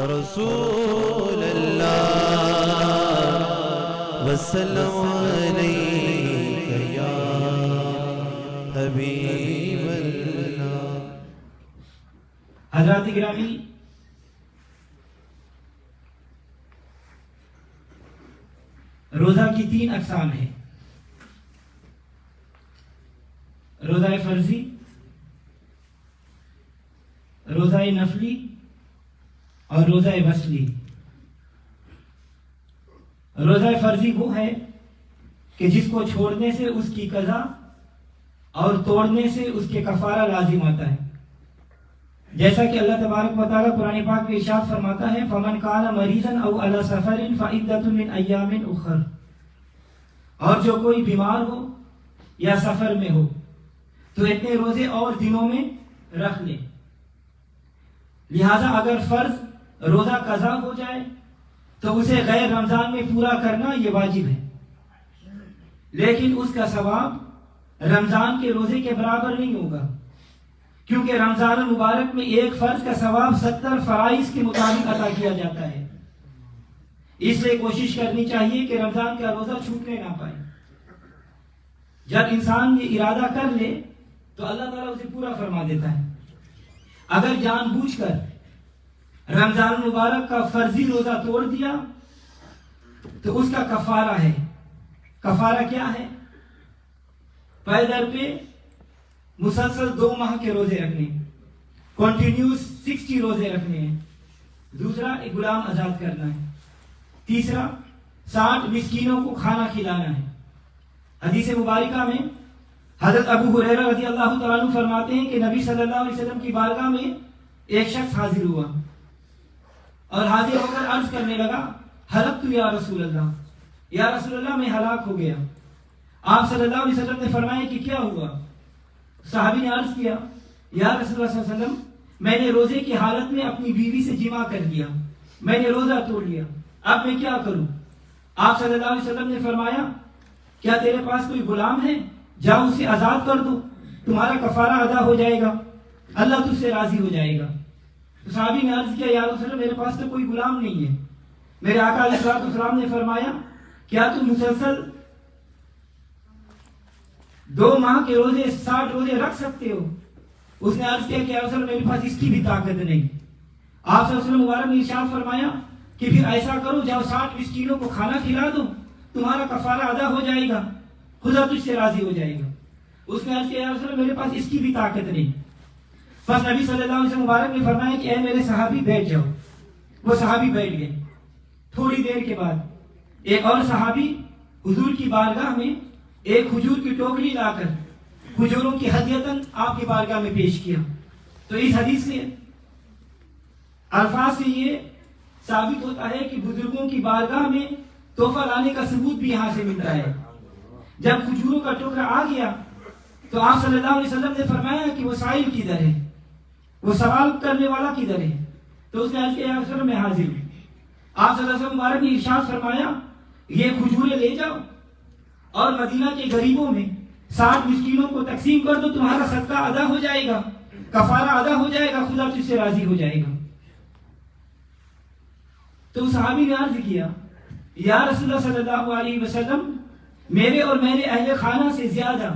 رسول اللہ وسلم علیک یا حبیب اللہ۔ حضرات گرامی، روزہ کی 3 اقسام ہیں: روزہ فرضی، روزہ نفلی اور روزہ وصلی۔ روزہ فرضی وہ ہے کہ جس کو چھوڑنے سے اس کی قضا اور توڑنے سے اس کے کفارہ لازم آتا ہے، جیسا کہ اللہ تبارک و تعالیٰ قرآن پاک میں ارشاد فرماتا ہے فَمَنْ كَانَ مَرِيضًا أَوْ عَلَى سَفَرٍ فَعِدَّةٌ مِّنْ أَيَّامٍ أُخَرَ۔ اور جو کوئی بیمار ہو یا سفر میں ہو تو اتنے روزے اور دنوں میں رکھ لے۔ لہذا اگر فرض روزہ قضا ہو جائے تو اسے غیر رمضان میں پورا کرنا یہ واجب ہے، لیکن اس کا ثواب رمضان کے روزے کے برابر نہیں ہوگا، کیونکہ رمضان المبارک میں ایک فرض کا ثواب 70 فرائض کے مطابق عطا کیا جاتا ہے۔ اس لیے کوشش کرنی چاہیے کہ رمضان کا روزہ چھوٹنے نہ پائے۔ جب انسان یہ ارادہ کر لے تو اللہ تعالیٰ اسے پورا فرما دیتا ہے۔ اگر جان بوجھ کر رمضان المبارک کا فرضی روزہ توڑ دیا تو اس کا کفارہ ہے۔ کفارہ کیا ہے؟ پہلے در پہ مسلسل 2 ماہ کے روزے رکھنے، کنٹینیوس 60 روزے رکھنے ہیں۔ دوسرا، ایک غلام آزاد کرنا ہے۔ تیسرا، 60 مسکینوں کو کھانا کھلانا ہے۔ حدیث مبارکہ میں حضرت ابو ہریرہ رضی اللہ تعالیٰ عنہ فرماتے ہیں کہ نبی صلی اللہ علیہ وسلم کی بارگاہ میں ایک شخص حاضر ہوا اور حاضر ہو کر عرض کرنے لگا ہلکت یا رسول اللہ، یا رسول اللہ میں ہلاک ہو گیا۔ آپ صلی اللہ علیہ وسلم نے فرمایا کہ کیا ہوا؟ صحابی نے عرض کیا یا رسول اللہ صلی اللہ علیہ وسلم میں نے روزے کی حالت میں اپنی بیوی سے جماع کر لیا، میں نے روزہ توڑ لیا، اب میں کیا کروں؟ آپ صلی اللہ علیہ وسلم نے فرمایا کیا تیرے پاس کوئی غلام ہے؟ جاؤ اسے آزاد کر دو، تمہارا کفارہ ادا ہو جائے گا، اللہ تجھ سے راضی ہو جائے گا۔ تو صحابی نے عرض کیا یا رسول اللہ میرے پاس تو کوئی غلام نہیں ہے۔ میرے آقا علیہ السلام نے فرمایا کیا تم مسلسل 2 ماہ کے روزے 60 روزے رکھ سکتے ہو؟ اس نے عرض کیا کہ یا رسول اللہ میرے پاس اس کی بھی طاقت نہیں۔ آپ صلی اللہ علیہ وسلم مبارک نے ارشاد فرمایا کہ پھر ایسا کرو جاؤ 60 مسکینوں کو کھانا کھلا دو، تمہارا کفارہ ادا ہو جائے گا، خدا تجھ سے راضی ہو جائے گا۔ اس نے عرض کیا یا رسول اللہ میرے پاس اس کی بھی طاقت نہیں۔ بس نبی صلی اللہ علیہ وسلم مبارک نے فرمایا کہ اے میرے صحابی بیٹھ جاؤ۔ وہ صحابی بیٹھ گئے۔ تھوڑی دیر کے بعد ایک اور صحابی حضور کی بارگاہ میں ایک کھجور کی ٹوکری لا کر کھجوروں کی ہدیتاً آپ کی بارگاہ میں پیش کیا۔ تو اس حدیث سے الفاظ سے یہ ثابت ہوتا ہے کہ بزرگوں کی بارگاہ میں تحفہ لانے کا ثبوت بھی یہاں سے ملتا ہے۔ جب کھجوروں کا ٹوکرا آ گیا تو آپ صلی اللہ علیہ وسلم نے فرمایا کہ وہ سائل کدھر ہے، وہ سوال کرنے والا کدھر ہے؟ تو اس نے عرض کیا یا رسول اللہ میں حاضر ہوں۔ آپ صلی اللہ علیہ وسلم مبارک نے ارشاد فرمایا یہ کھجوریں لے جاؤ اور مدینہ کے غریبوں میں 60 مسکینوں کو تقسیم کر دو، تمہارا صدقہ ادا ہو جائے گا، کفارہ ادا ہو جائے گا، خدا تجھ سے راضی ہو جائے گا۔ تو صحابی نے عرض کیا یا رسول اللہ صلی اللہ علیہ وسلم میرے اور میرے اہل خانہ سے زیادہ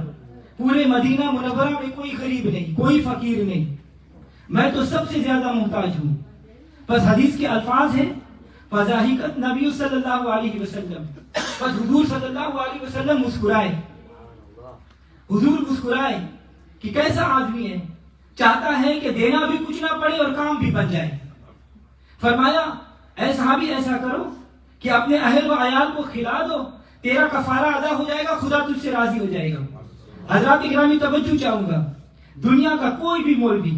پورے مدینہ منورہ میں کوئی غریب نہیں، کوئی فقیر نہیں، میں تو سب سے زیادہ محتاج ہوں۔ بس حدیث کے الفاظ ہیں فضاحکت نبی صلی اللہ علیہ وسلم، بس حضور صلی اللہ علیہ وسلم مسکرائے۔ حضور مسکرائے کہ کیسا آدمی ہے، چاہتا ہے کہ دینا بھی کچھ نہ پڑے اور کام بھی بن جائے۔ فرمایا اے صحابی ایسا کرو کہ اپنے اہل و عیال کو کھلا دو، تیرا کفارہ ادا ہو جائے گا، خدا تجھ سے راضی ہو جائے گا۔ حضرات گرامی توجہ چاہوں گا، دنیا کا کوئی بھی مولوی،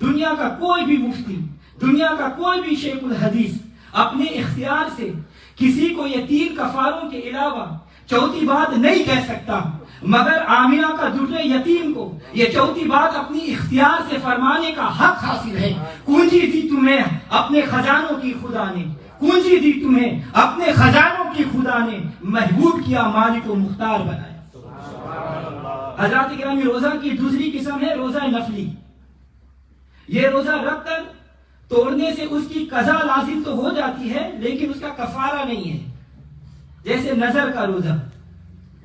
دنیا کا کوئی بھی مفتی، دنیا کا کوئی بھی شیخ الحدیث اپنے اختیار سے کسی کو یہ 3 کفاروں کے علاوہ چوتھی بات نہیں کہہ سکتا، مگر آمنہ کا دٹے یتیم کو یہ چوتھی بات اپنی اختیار سے فرمانے کا حق حاصل ہے۔ کنجی دی تمہیں اپنے خزانوں کی خدا نے، کنجی دی تمہیں اپنے خزانوں کی خدا نے، محبوب کیا مالک و مختار بنایا۔ حضرات گرامی روزہ کی دوسری قسم ہے روزہ نفلی۔ یہ روزہ رکھ کر توڑنے سے اس کی قضا لازم تو ہو جاتی ہے لیکن اس کا کفارہ نہیں ہے. جیسے نظر کا روزہ،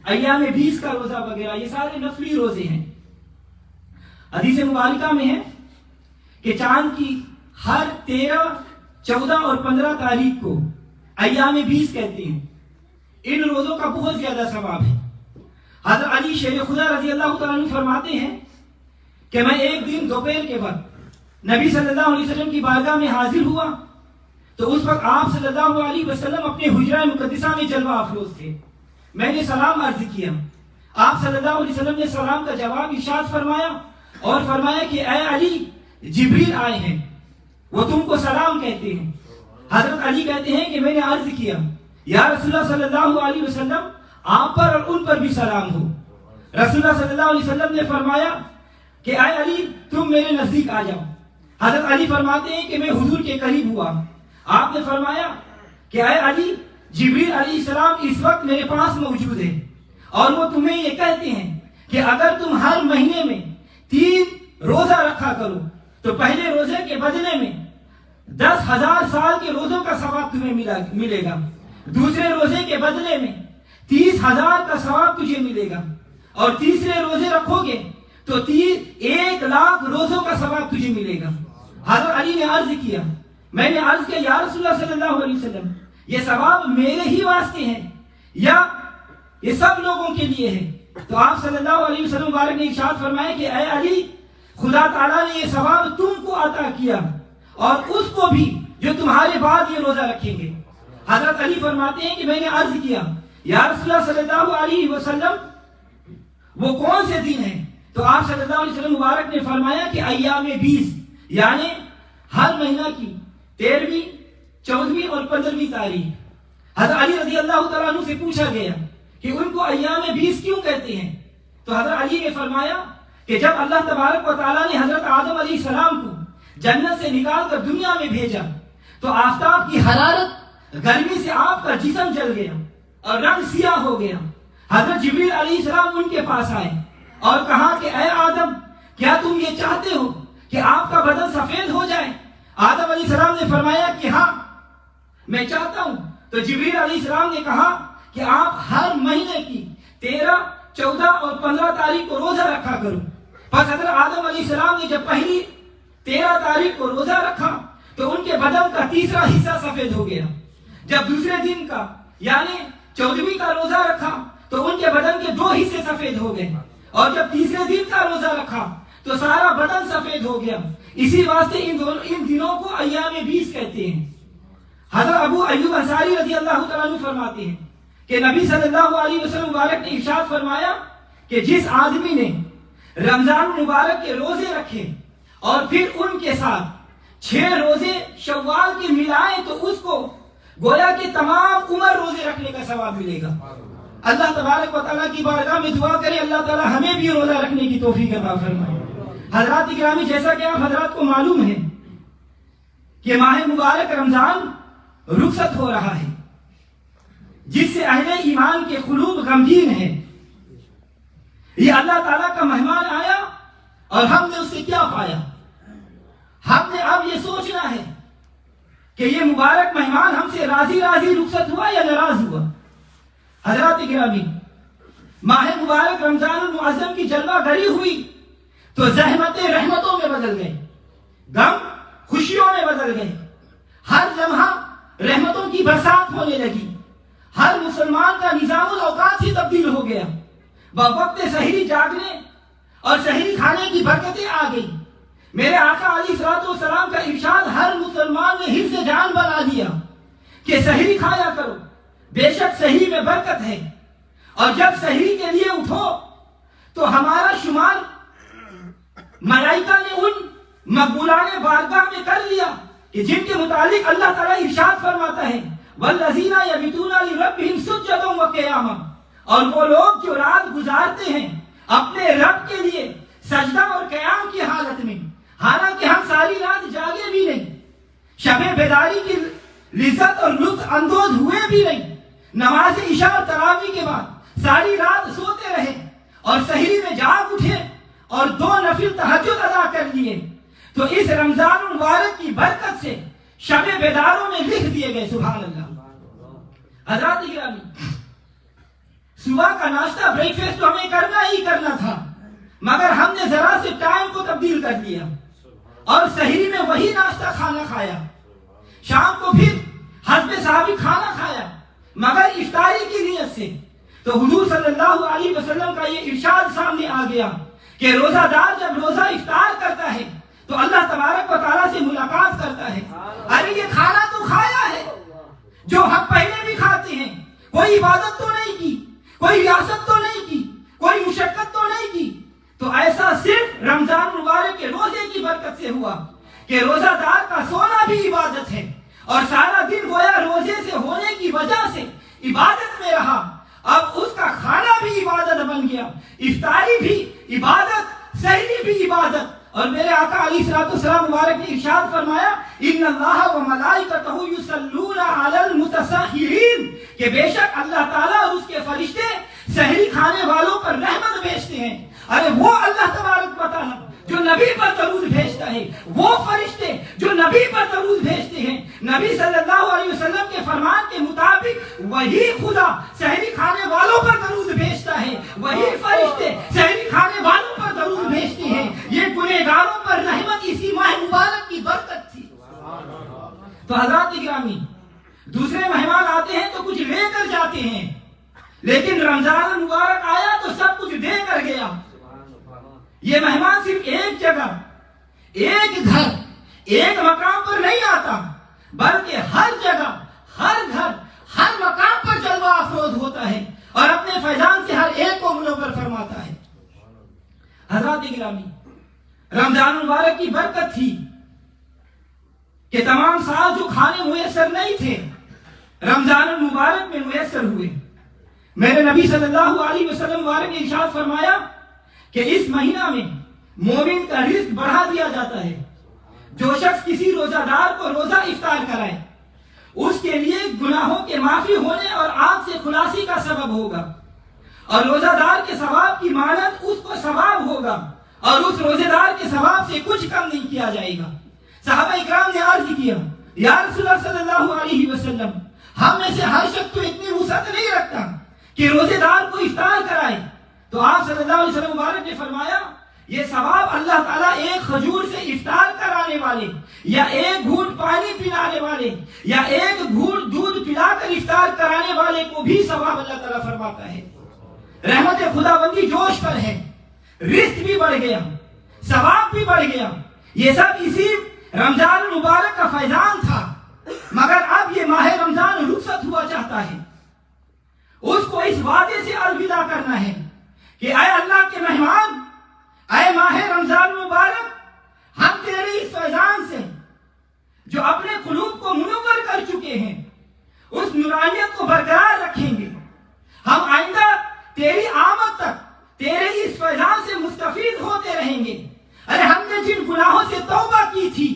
ایام 20 کا روزہ وغیرہ، یہ سارے نفلی روزے ہیں. حدیث مبارکہ میں ہے کہ چاند کی ہر 13، 14 اور 15 تاریخ کو ایام 20 کہتے ہیں. ان روزوں کا بہت زیادہ ثواب ہے. حضرت علی شیر خدا رضی اللہ تعالیٰ عنہ فرماتے ہیں کہ میں ایک دن دوپہر کے وقت نبی صلی اللہ علیہ وسلم کی بارگاہ میں حاضر ہوا تو اس وقت آپ صلی اللہ علیہ وسلم اپنے حجرہ مقدسہ میں جلوہ افروز تھے. میں نے سلام عرض کیا. آپ صلی اللہ علیہ وسلم نے سلام کا جواب ارشاد فرمایا اور فرمایا کہ اے علی، جبریل آئے ہیں، وہ تم کو سلام کہتے ہیں. حضرت علی کہتے ہیں کہ میں نے عرض کیا یا رسول اللہ صلی اللہ علیہ وسلم، آپ پر اور ان پر بھی سلام ہو. رسول اللہ صلی اللہ علیہ وسلم نے فرمایا کہ اے علی، تم میرے نزدیک آ جاؤ. حضرت علی فرماتے ہیں کہ میں حضور کے قریب ہوا. آپ نے فرمایا کہ اے علی، جبریل علیہ السلام اس وقت میرے پاس موجود ہے اور وہ تمہیں یہ کہتے ہیں کہ اگر تم ہر مہینے میں 3 روزہ رکھا کرو تو پہلے روزے کے بدلے میں 10,000 سال کے روزوں کا ثواب تمہیں ملے گا. دوسرے روزے کے بدلے میں 30,000 کا ثواب تجھے ملے گا، اور تیسرے روزے رکھو گے تو 1,00,000 روزوں کا ثواب تجھے ملے گا. حضرت علی نے عرض کیا، میں نے عرض کیا یا رسول اللہ صلی اللہ علیہ وسلم، یہ ثواب میرے ہی واسطے ہیں یا یہ سب لوگوں کے لیے ہے؟ تو آپ صلی اللہ علیہ وسلم مبارک نے ارشاد فرمایا کہ اے علی، خدا تعالیٰ نے یہ ثواب تم کو عطا کیا اور اس کو بھی جو تمہارے بعد یہ روزہ رکھیں گے. حضرت علی فرماتے ہیں کہ میں نے عرض کیا یا رسول اللہ صلی اللہ علیہ وسلم وہ کون سے دن ہیں؟ تو آپ صلی اللہ علیہ وسلم مبارک نے فرمایا کہ ایام 20، یعنی ہر مہینہ کی 13ویں، 14ویں اور 15ویں تاریخ. حضرت علی رضی اللہ تعالیٰ عنہ سے پوچھا گیا کہ ان کو ایام 20 کیوں کہتے ہیں؟ تو حضرت علی نے فرمایا کہ جب اللہ تبارک و تعالیٰ نے حضرت آدم علیہ السلام کو جنت سے نکال کر دنیا میں بھیجا تو آفتاب کی حرارت، گرمی سے آپ کا جسم جل گیا اور رنگ سیاہ ہو گیا. حضرت جبریل علیہ السلام ان کے پاس آئے اور کہا کہ اے آدم، کیا تم یہ چاہتے ہو کہ آپ کا بدن سفید ہو جائے؟ آدم علیہ السلام نے فرمایا کہ ہاں میں چاہتا ہوں. تو جبریل علیہ السلام نے کہا کہ آپ ہر مہینے کی 13، 14 اور 15 تاریخ کو روزہ رکھا کرو. پس حضرت آدم علیہ السلام نے جب پہلی 13 تاریخ کو روزہ رکھا تو ان کے بدن کا تیسرا حصہ سفید ہو گیا. جب دوسرے دن کا یعنی 14ویں کا روزہ رکھا تو ان کے بدن کے 2 حصے سفید ہو گئے، اور جب تیسرے دن کا روزہ رکھا تو سارا بدن سفید ہو گیا. اسی واسطے ان دنوں کو ایام 20 کہتے ہیں. حضرت ابو ایوب انصاری رضی اللہ تعالیٰ عنہ فرماتے ہیں کہ نبی صلی اللہ علیہ وسلم مبارک نے ارشاد فرمایا کہ جس آدمی نے رمضان مبارک کے روزے رکھے اور پھر ان کے ساتھ 6 روزے شوال کے ملائے تو اس کو گویا کہ تمام عمر روزے رکھنے کا ثواب ملے گا. اللہ تبارک و تعالیٰ کی بارگاہ میں دعا کرے اللہ تعالیٰ ہمیں بھی روزہ رکھنے کی توفیق عطا فرمائے. حضرات گرامی، جیسا کہ آپ حضرات کو معلوم ہے کہ ماہ مبارک رمضان رخصت ہو رہا ہے، جس سے اہل ایمان کے قلوب غمگین ہے. یہ اللہ تعالیٰ کا مہمان آیا اور ہم نے اس سے کیا پایا؟ ہم نے اب یہ سوچنا ہے کہ یہ مبارک مہمان ہم سے راضی راضی رخصت ہوا یا ناراض ہوا. حضرات گرامی، ماہ مبارک رمضان المعظم کی جلوہ گری ہوئی تو زحمتیں رحمتوں میں بدل گئے، غم خوشیوں میں بدل گئے. ہر لمحہ رحمتوں کی برسات ہونے لگی. ہر مسلمان کا نظام الاوقات ہی تبدیل ہو گیا. بوقت سحری جاگنے اور سحری کھانے کی برکتیں آ گئی. میرے آقا علیہ الصلوۃ والسلام کا ارشاد ہر مسلمان نے حفظ جان بنا دیا کہ سحری کھایا کرو، بے شک سحری میں برکت ہے. اور جب سحری کے لیے اٹھو تو ہمارا شمار ملائکہ نے ان مقبولان بارگاہ میں کر لیا کہ جن کے متعلق اللہ تعالیٰ ارشاد فرماتا ہے وَالَّذِينَ يَبِيتُونَ لِرَبِّهِمْ سُجَّدًا وَقِيَامًا، اور وہ لوگ جو رات گزارتے ہیں اپنے رب کے لیے سجدہ اور قیام کی حالت میں. حالانکہ ہم ساری رات جاگے بھی نہیں، شب بیداری کی لذت اور لطف اندوز ہوئے بھی نہیں، نماز عشاء اور تراویح کے بعد ساری رات سوتے رہے اور سحری میں جاگ اٹھے اور 2 نفل تہجد ادا کر لیے، تو اس رمضان المبارک کی برکت سے شب بیداروں میں لکھ دیے گئے. سبحان اللہ. حضرات گرامی، صبح کا ناشتہ بریک فاسٹ تو ہمیں کرنا ہی کرنا تھا، مگر ہم نے ذرا سے ٹائم کو تبدیل کر دیا اور سحری میں وہی ناشتہ کھانا کھایا، شام کو پھر حسب صحابی کھانا کھایا مگر افطاری کی نیت سے. تو حضور صلی اللہ علیہ وسلم کا یہ ارشاد سامنے آ گیا کہ روزہ دار جب روزہ افطار کرتا ہے تو اللہ تبارک و تعالیٰ سے ملاقات کرتا ہے. ارے یہ کھانا تو کھایا ہے جو ہم پہلے بھی کھاتے ہیں، کوئی عبادت تو نہیں کی، کوئی ریاست تو نہیں کی، کوئی مشقت تو نہیں کی. تو ایسا صرف رمضان مبارک کے روزے کی برکت سے ہوا کہ روزہ دار کا سونا بھی عبادت ہے اور سارا دن گویا روزے سے ہونے کی وجہ سے عبادت میں رہا. اب اس کا کھانا بھی عبادت بن گیا، افطاری بھی عبادت، سحری بھی عبادت. اور میرے آقا علیہ الصلوۃ والسلام مبارک نے ارشاد فرمایا ان اللہ و ملائکتہ یصلون علی المتسحرین، کہ بے شک اللہ تعالیٰ اور اس کے فرشتے سحری کھانے والوں پر رحمت بھیجتے ہیں. ارے وہ اللہ تبارک و تعالیٰ جو نبی پر درود بھیجتا ہے، وہ فرشتے جو نبی پر درود بھیجتے ہیں، نبی صلی اللہ علیہ وسلم کے فرمان کے مطابق وہی خدا سحری کھانے والوں پر درود بھیجتا ہے، وہی فرشتے سحری کھانے والوں پر درود بھیجتے ہیں. یہ گنہگاروں پر رحمت اسی ماہ مبارک کی برکت تھی. تو حضرات گرامی، دوسرے مہمان آتے ہیں تو کچھ لے کر جاتے ہیں، لیکن رمضان مبارک آیا تو سب کچھ دے کر گیا. یہ مہمان صرف ایک جگہ، ایک گھر، ایک مقام پر نہیں آتا، بلکہ ہر جگہ، ہر گھر، ہر مقام پر جلوہ افروز ہوتا ہے اور اپنے فیضان سے ہر ایک کو منور فرماتا ہے. حضرات گرامی، رمضان مبارک کی برکت تھی کہ تمام سال جو کھانے میسر نہیں تھے رمضان المبارک میں میسر ہوئے. میرے نبی صلی اللہ علیہ وسلم مبارک نے ارشاد فرمایا کہ اس مہینہ میں مومن کا رزق بڑھا دیا جاتا ہے. جو شخص کسی روزہ دار کو روزہ افطار کرائے اس کے لیے گناہوں کے معافی ہونے اور آگ سے خلاصی کا سبب ہوگا، اور روزہ دار کے ثواب کی مانند اس کو ثواب ہوگا اور اس روزے دار کے ثواب سے کچھ کم نہیں کیا جائے گا. صحابہ اکرام نے عرض کیا یا رسول اللہ صلی اللہ علیہ وسلم، ہم میں سے ہر شخص تو اتنی وسعت نہیں رکھتا کہ روزے دار کو افطار کرائے. تو آپ صلی اللہ علیہ وسلم مبارک نے فرمایا یہ ثواب اللہ تعالیٰ ایک کھجور سے افطار کرانے والے یا ایک گھونٹ پانی پلانے والے یا ایک گھونٹ دودھ پلا کر افطار کرانے والے کو بھی ثواب اللہ تعالیٰ فرماتا ہے. رحمت خدا بندی جوش پر ہے، رزق بھی بڑھ گیا، ثواب بھی بڑھ گیا. یہ سب اسی رمضان المبارک کا فیضان تھا. مگر اب یہ ماہ رمضان رخصت ہوا چاہتا ہے، اس کو اس وعدے سے الوداع کرنا ہے کہ اے اللہ کے مہمان، اے ماہ رمضان مبارک، ہم تیرے اس فیضان سے جو اپنے قلوب کو منور کر چکے ہیں اس نورانیت کو برقرار رکھیں گے. ہم آئندہ تیری آمد تک تیرے اس فیضان سے مستفید ہوتے رہیں گے. ارے ہم نے جن گناہوں سے توبہ کی تھی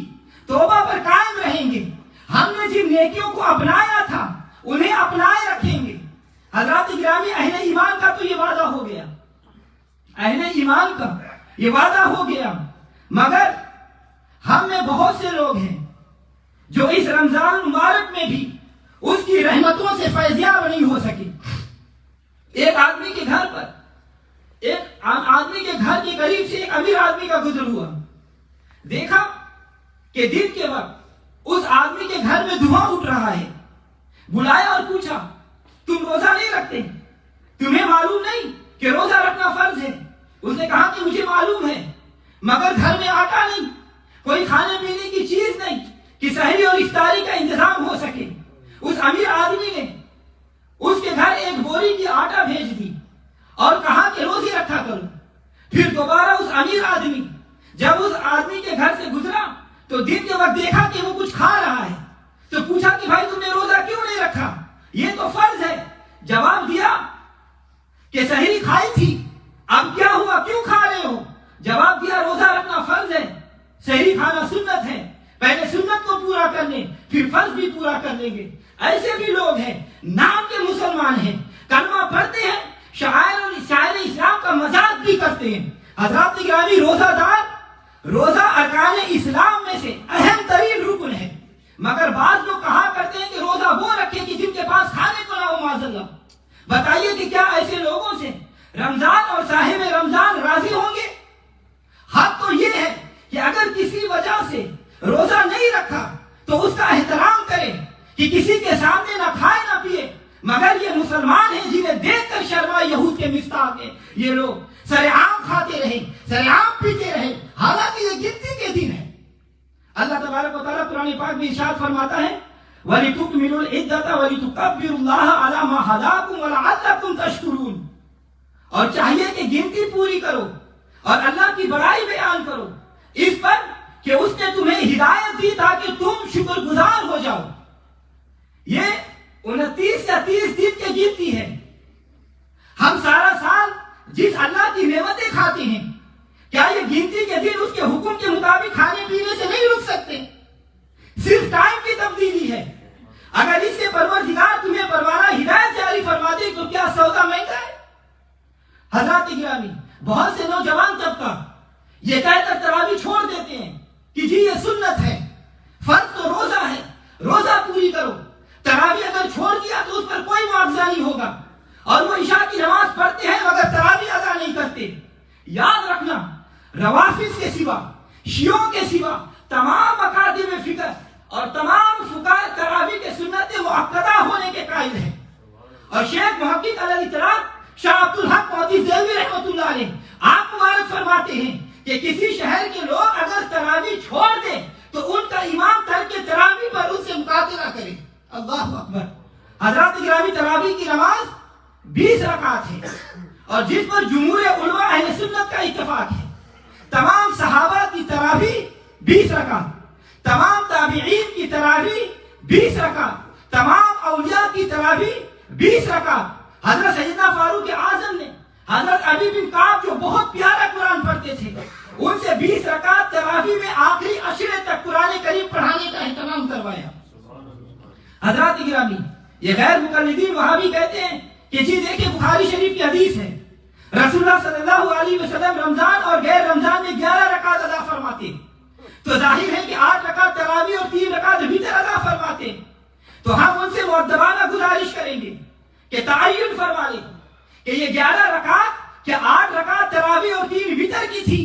توبہ پر قائم رہیں گے، ہم نے جن نیکیوں کو اپنایا تھا انہیں اپنائے رکھیں گے. حضرات گرامی، اہل ایمان کا تو یہ وعدہ ہو گیا، اہل ایمان کا یہ وعدہ ہو گیا، مگر ہم میں بہت سے لوگ ہیں جو اس رمضان مبارک میں بھی اس کی رحمتوں سے فیضیاب نہیں ہو سکے. ایک آدمی کے گھر پر، ایک آدمی کے گھر کے قریب سے ایک امیر آدمی کا گزر ہوا. دیکھا کہ دن کے وقت اس آدمی کے گھر میں دھواں اٹھ رہا ہے. بلایا اور پوچھا تم روزہ نہیں رکھتے؟ تمہیں معلوم نہیں کہ روزہ رکھنا فرض ہے؟ اس نے کہا کہ مجھے معلوم ہے، مگر گھر میں آٹا نہیں، کوئی کھانے پینے کی چیز نہیں کہ سحری اور افطاری کا انتظام ہو سکے. اس امیر آدمی نے اس کے گھر ایک بوری کی آٹا بھیج دی اور کہا کہ روزے رکھا کرو. پھر دوبارہ اس امیر آدمی جب اس آدمی کے گھر سے گزرا تو دن کے وقت دیکھا کہ وہ کچھ کھا رہا ہے، تو پوچھا کہ بھائی تم نے روزہ کیوں نہیں رکھا؟ یہ تو فرض ہے. جواب دیا کہ سحری کھائی تھی، اب کیا ہوا، کیوں کھا رہے ہو؟ جواب دیا روزہ رکھنا فرض ہے، سحری کھانا سنت ہے، پہلے سنت کو پورا کر لیں پھر فرض بھی پورا کر لیں گے. ایسے بھی لوگ ہیں نام کے مسلمان ہیں، کلمہ پڑھتے ہیں، شعائر اور شاعر اسلام کا مذاق بھی کرتے ہیں. حضرات گرامی، روزہ دار روزہ ارکان اسلام میں سے اہم ترین رکن ہے، مگر بعض لوگ کہا کرتے ہیں کہ روزہ وہ رکھے کہ جن کے پاس کھانے کو نہ ہو معاذ اللہ۔ بتائیے کہ کیا ایسے لوگوں سے رمضان اور صاحب رمضان راضی ہوں گے؟ حق تو یہ ہے کہ اگر کسی وجہ سے روزہ نہیں رکھا تو اس کا احترام کرے کہ کسی کے سامنے نہ کھائے نہ پیے، مگر یہ مسلمان ہیں جنہیں دیکھ کر شرما یہود کے مستاق ہیں، یہ لوگ سر عام کھاتے رہے، سر عام پیتے رہے، حالانکہ یہ گنتی کے دن ہے۔ اللہ تبارک و تعالیٰ قرآن پاک میں ارشاد فرماتا ہے وَلِتُكْمِلُوا الْعِدَّةَ وَلِتُكَبِّرُوا اللَّهَ عَلَى مَا هَدَاكُمْ وَلَعَلَّكُمْ تَشْكُرُونَ، اور چاہیے کہ گنتی پوری کرو اور اللہ کی بڑائی بیان کرو اس پر کہ اس نے تمہیں ہدایت دی تاکہ تم شکر گزار ہو جاؤ۔ یہ 29 یا 30 دن کی گنتی ہے۔ ہم سارا سال جس اللہ کی نعمتیں کھاتے ہیں، کیا یہ گنتی کے دن اس کے حکم کے مطابق کھانے پینے سے نہیں رک سکتے؟ صرف ٹائم کی تبدیلی ہے۔ اگر اس کے پروردگار تمہیں پروانہ ہدایت جاری فرما دے تو کیا سودا مہنگا ہے؟ حضرات گرامی، بہت سے نوجوان طبقہ یہ کہہ کر تراویح چھوڑ دیتے ہیں کہ جی یہ سنت ہے، فرض تو روزہ ہے، روزہ پوری کرو۔ تراویح اگر چھوڑ دیا تو اس پر کوئی معاوضہ نہیں ہوگا، اور وہ عشاء کی نماز پڑھتے ہیں مگر تراویح ادا نہیں کرتے۔ یاد رکھنا، روافض کے سوا، شیعوں کے سوا تمام اکادم فکر اور تمام فقہاء تراویح کے سنت مؤکدہ ہونے کے قائل ہیں، اور شیخ محقق علی الاطلاق شاہ عبدالحق محدث دہلوی رحمۃ اللہ علیہ آپ مبارک فرماتے ہیں کہ کسی شہر کے لوگ اگر تراویح چھوڑ دیں تو ان کا امام ترک تراویح پر ان سے مقاتلہ کرے۔ اللہ اکبر۔ حضرات گرامی، تراویح کی نماز 20 رکعت ہے، اور جس پر جمہور علماء اہل سنت کا اتفاق ہے۔ تمام صحابہ کی تراویح 20 رکعت، تمام تابعین کی تراویح 20 رکعت، تمام اولیاء کی تراویح 20 رکعت۔ حضرت سیدنا فاروق اعظم نے حضرت ابی بن کعب جو بہت پیارا قرآن پڑھتے تھے، ان سے 20 رکعت تراویح میں آخری عشرے تک قرآن کریم پڑھانے کا اہتمام کروایا۔ حضرات گرامی، یہ غیر مقلدین وہاں بھی کہتے ہیں کہ جی دیکھیں بخاری شریف کی حدیث ہے، رسول اللہ صلی اللہ علیہ وسلم رمضان اور غیر رمضان میں 11 رکعت ادا فرماتے، تو ظاہر ہے کہ 8 رکعت تراویح اور 3 رکعت وتر ادا فرماتے۔ تو ہم ان سے مؤدبانہ گزارش کریں گے کہ تعین فرما لیں کہ یہ 11 رکعت کیا 8 رکعت تراویح اور 3 وتر کی تھی؟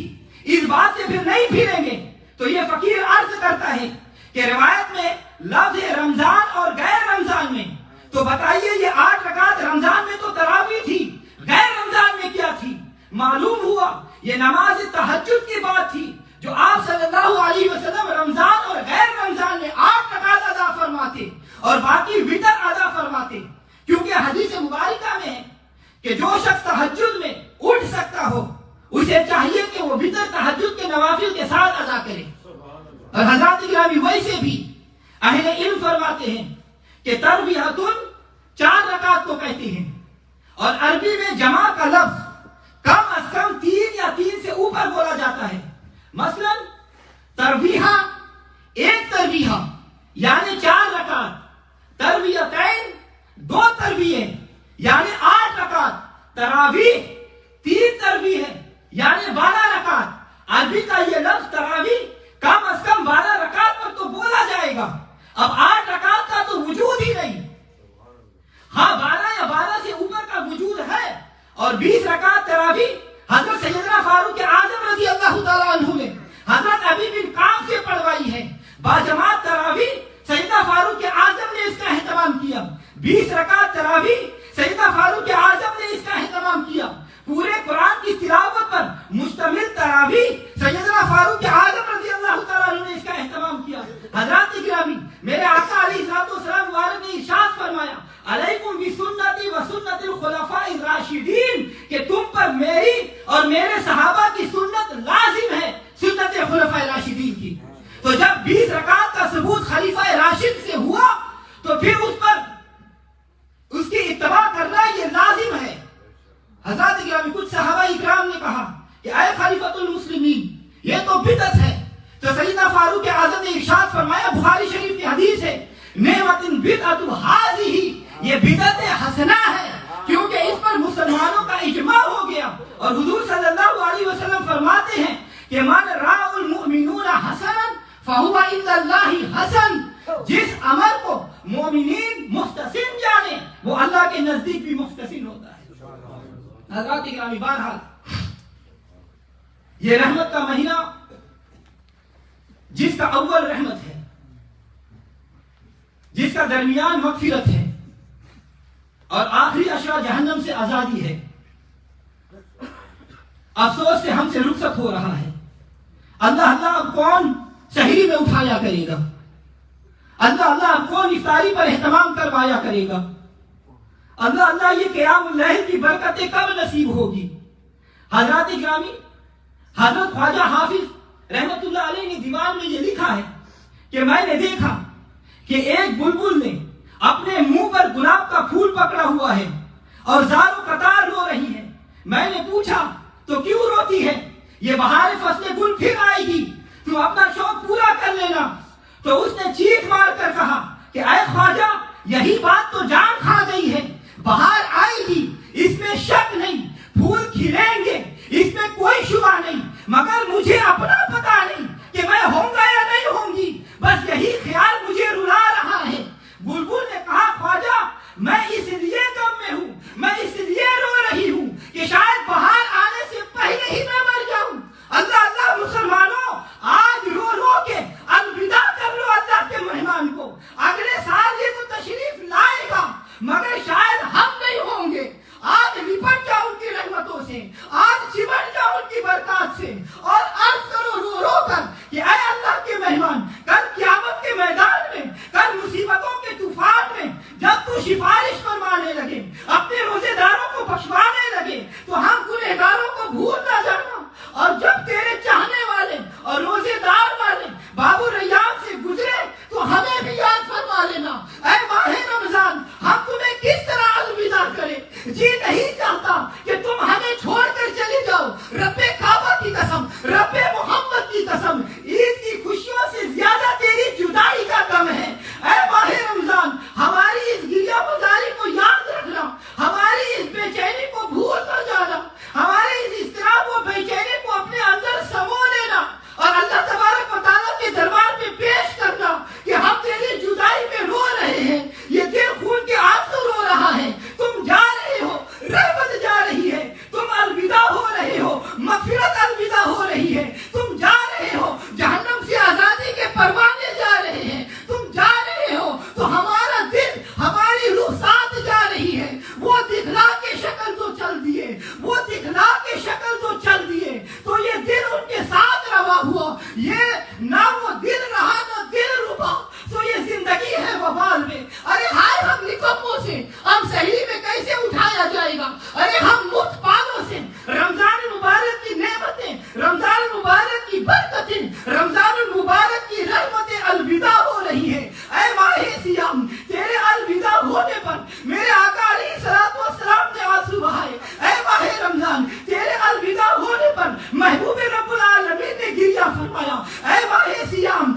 اس بات سے پھر نہیں پھریں گے۔ تو یہ فقیر عرض کرتا ہے کہ روایت میں لفظ رمضان اور غیر رمضان میں، تو بتائیے یہ 8 رکعت رمضان میں تو تراویح تھی، غیر رمضان میں کیا تھی؟ معلوم ہوا یہ نماز تہجد کی بات تھی جو آپ صلی اللہ علیہ وسلم رمضان اور غیر رمضان میں 8 رکعت ادا فرماتے اور باقی وتر ادا فرماتے، کیونکہ حدیث مبارکہ میں ہے کہ جو شخص تہجد میں اٹھ سکتا ہو اسے چاہیے کہ وہ وتر تہجد کے نوافل کے ساتھ ادا کرے۔ اور حضرات گرامی، ویسے بھی اہل علم فرماتے ہیں کہ ترویحتن 4 رکعت کو کہتے ہیں، اور عربی میں جمع کا لفظ کم از کم 3 یا 3 سے اوپر بولا جاتا ہے۔ مثلا ترویحہ، ایک ترویحہ یعنی 4 رکعت، ترویحتین 2 ترویحیں یعنی 8 رکعت، تراویح 3 ترویح ہے یعنی 12 رکعت۔ عربی کا یہ لفظ تراویح کم از کم 12 رکعت پر تو بولا جائے گا، اب 8 رکعت کا تو وجود ہی نہیں۔ ہاں 12 یا 12 سے اوپر کا وجود ہے، اور 20 رکعت تراویح حضرت سیدنا فاروق اعظم رضی اللہ تعالیٰ عنہ نے حضرت ابی بن کعب سے پڑھوائی ہے۔ باجماعت تراویح سیدنا فاروق اعظم نے اس کا اہتمام کیا، 20 رکعت تراویح سیدنا فاروق اعظم نے اس کا اہتمام کیا۔ پورے قرآن کی تلاوت پر مشتمل تراویح سیدنا فاروق اعظم رضی اللہ تعالیٰ عنہ نے اس کا اہتمام کیا۔ حضرات گرامی، میرے آقا علیہ السلام مبارک نے ارشاد فرمایا علیکم بسنتی و سنت الخلفاء الراشدین، کہ تم پر میری اور میرے صحابہ کی سنت لازم ہے، سنت خلفاء راشدین کی۔ تو جب 20 رکعت کا ثبوت خلیفہ راشد سے ہوا تو پھر اس پر اس کی اتباع کرنا یہ لازم ہے۔ حضرات گرامی، کچھ صحابہ اکرام نے کہا کہ اے خلیفۃ المسلمین یہ تو بدعت ہے، تو سیدنا فاروق اعظم نے ارشاد فرمایا، بخاری شریف کی حدیث ہے، نعمت بدعت ہذہ، یہ بدعت حسنہ ہے، کیونکہ اس پر مسلمانوں کا اجماع ہو گیا۔ اور حضور صلی اللہ علیہ وسلم فرماتے ہیں کہ من راء المؤمنون حسنا فهو عند اللہ حسن، جس عمل کو مومنین محتسن جانے وہ اللہ کے نزدیک بھی محتسن ہوتا ہے۔ حضرات گرامی، بہرحال یہ رحمت کا مہینہ جس کا اول رحمت ہے، جس کا درمیان مغفرت ہے اور آخری اشرا جہنم سے آزادی ہے، افسوس سے ہم سے رخصت ہو رہا ہے۔ اللہ اب کون سحری میں اٹھایا کرے گا؟ اللہ اب کون افطاری پر اہتمام کروایا کرے گا؟ اللہ یہ قیام اللیل کی برکتیں کب نصیب ہوگی؟ حضرات گرامی، حضرت خواجہ حافظ رحمت اللہ علیہ نے دیوان میں یہ لکھا ہے کہ میں نے دیکھا کہ ایک بلبل نے اپنے منہ پر گلاب کا پھول پکڑا ہوا ہے اور زار و قطار رو رہی ہے۔ میں نے پوچھا تو کیوں روتی ہے؟ یہ بہار فصل گل پھر آئے گی، تم اپنا شوق پورا کر لینا۔ تو اس نے چیخ مار کر کہا کہ اے خواجہ، یہی بات تو جان کھا گئی ہے، بہار آئے گی اس میں شک نہیں، پھول کھلیں گے اس میں کوئی شبہ نہیں، مگر مجھے اپنا پتہ نہیں کہ میں ہوں گا یا نہیں ہوں گی، بس یہی خیال مجھے رلا رہا ہے۔ بلبل نے کہا خواجہ، میں اس لیے غم میں ہوں، میں اس لیے رو رہی ہوں کہ شاید بہار آنے سے پہلے ہی میں مر جاؤں۔ اللہ مسلمانوں، آج رو رو کے الوداع کر لو اللہ کے مہمان کو۔ اگلے سال یہ تو تشریف لائے گا مگر شاید ہم نہیں ہوں گے۔ آج لپٹ جاؤ ان کی رحمتوں سے، آج چمٹ جاؤ ان کی برکات سے اور عرض کرو رو رو کر کہ اے اللہ کے مہمان، کل قیامت کے میدان میں، کل مصیبتوں کے طوفان میں جب تو سفارش فرمانے لگے، اپنے روزے داروں کو بخشوانے لگے تو ہم گنہگاروں کو بھول نہ جانا، اور جب تیرے چاہنے والے اور روزے دار والے باب الریان سے گزرے تو ہمیں بھی یاد فرما لینا۔ اے ماہ رمضان، ہم تمہیں کس طرح الوداع کریں؟ جی نہیں چاہتا کہ تم ہمیں چھوڑ کر چلے جاؤ۔ رب کعبہ کی قسم، رب محمد کی قسم، عید کی خوشیوں سے زیادہ تیری جدائی کا غم ہے۔ اے ماہ رمضان، ہماری اس گریہ گزاری کو یاد رکھنا، ہماری اس بے چینی کو بھول نہ جانا، ہمارے اس اضطراب و بے چینی کو اپنے اندر سمو لینا اور اللہ تبارک و تعالیٰ کے دربار میں پیش کرنا کہ ہم تیری جدائی میں رو رہے ہیں، یہ دل خون کے آنسو رو رہا ہے، تم جا رہے ہو، رحمت جا رہی ہے، تم الوداع ہو رہے ہو، مغفرت الوداع ہو رہی ہے، تم جا رہے ہو، جہنم سے آزادی کے پروانے جا رہے ہیں، تم جا رہے ہو تو ہمارا دل، ہماری روح ساتھ جا رہی ہے۔ وہ دکھلا کے شکل تو چل دیے، وہ دکھلا کے شکل تو چل دیے تو یہ دل ان کے ساتھ روا ہوا، یہ نہ وہ دل رہا نہ دل ربا، تو یہ زندگی ہے وبال میں۔ ارے ہائے ہم نکموں سے، ہم سحری میں کیسے اٹھایا جائے گا؟ ارے ہم مفت پالوں سے رمضان المبارک کی نعمتیں، رمضان المبارک کی برکتیں، رمضان المبارک کی رحمتیں الوداع ہو رہی ہے۔ اے ماہ سیام، تیرے الوداع ہونے پر میرے آقا علیہ الصلوۃ والسلام نے آنسو بہائے۔ اے ماہ رمضان، تیرے الوداع ہونے پر محبوب رب العالمین نے گریہ فرمایا۔ اے ماہ سیام،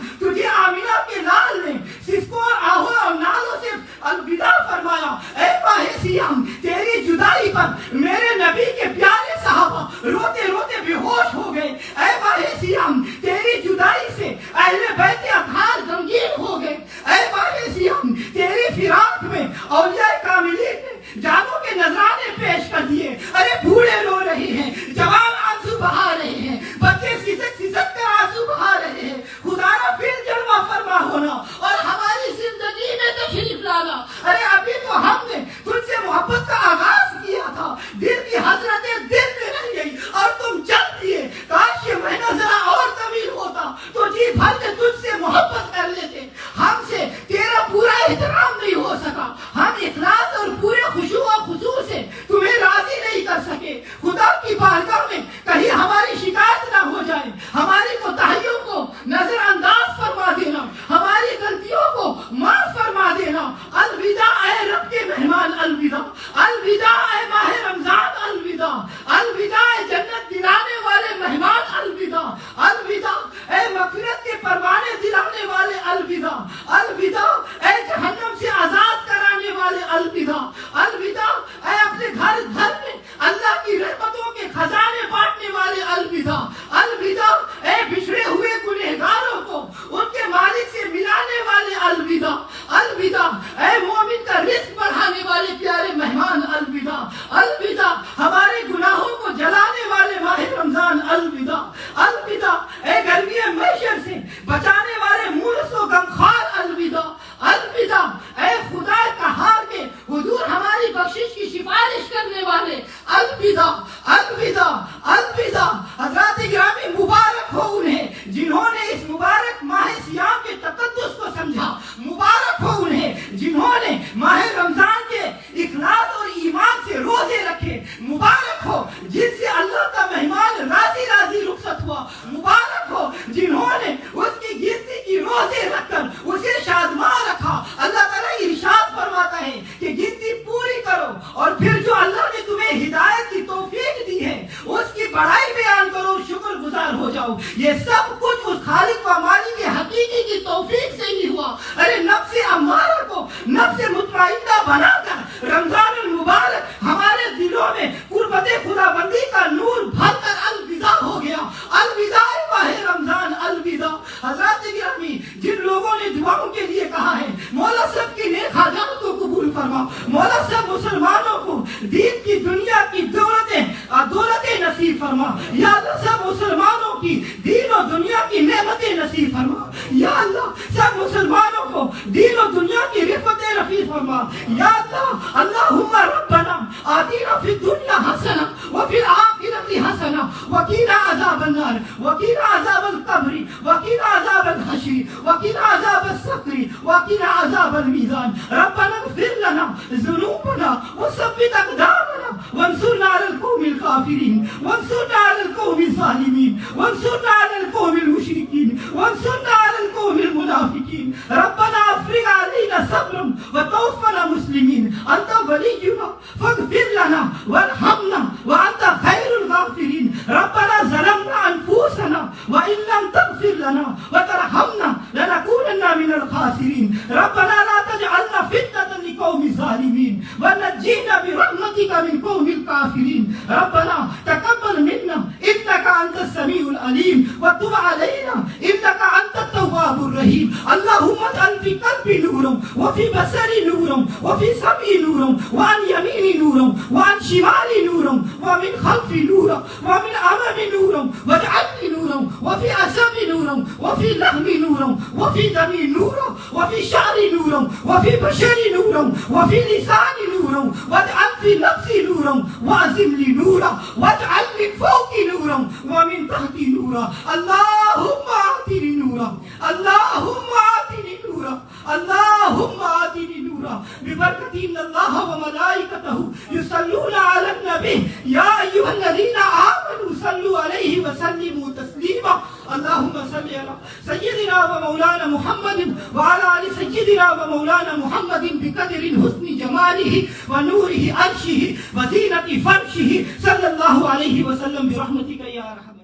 نصیب فرما. یا اللہ سب مسلمانوں کو دین و دنیا کی رفعت رفیع فرما. یا اللہ اللہم ربنا آتنا فی الدنیا حسنہ وفی الآخرۃ حسنہ وقنا عذاب النار وقنا عذاب القبر وقنا عذاب الحشر وقنا عذاب السقر وقنا عذاب الميزان. ربنا اغفر لنا ذنوبنا وثبت أقدامنا وانصرنا على القوم الكافرين وانصرنا على القوم الظالمين وانصرنا على القوم المشركين وانصرنا على القوم المنافقين. ربنا افرغ علينا صبرا وتوفنا مسلمين. أنت ولينا فاغفر لنا وارحمنا وأنت خير الغافرين. ربنا ظلمنا أنفسنا وإن لم تغفر لنا وترحمنا لنكونن من الخاسرين. ربنا لا تجعلنا فتنة لقوم الظالمين ونجينا برحمتك من قوم الكافرين. ربنا تقبل منا إنك أنت السميع العليم وتب علينا إنك أنت التواب الرحيم. اللهم اجعل في قلبي نورا وفي بصري نورا وفي سمعي نورا وعن يميني نورا وعن شمالي نورا ومن خلفي نورا ومن أمامي نورا واجعلني نورا وفي عصبي نورا وفي لحمي نورا وفي دمي نورا وفي شعري نورا وفي بشري نورا وفي لساني نورا واجعل في نفسي نورا وأعزم لي نورا واجعل من فوقي نورا ومن تحتي نورا. اللهم آتني نورا اللهم آتني نورا اللهم آتني نورا ببركة إن الله وملائكته يصلون على النبي يا أيها الذين آمنوا صلوا عليه وسلموا تسليما. اللهم صل على سيدنا ومولانا محمد وعلى آل سيدنا ومولانا محمد بقدر حسن جماله ونوره عرشه وزينة فرشه صلى الله عليه وسلم برحمتك يا أرحم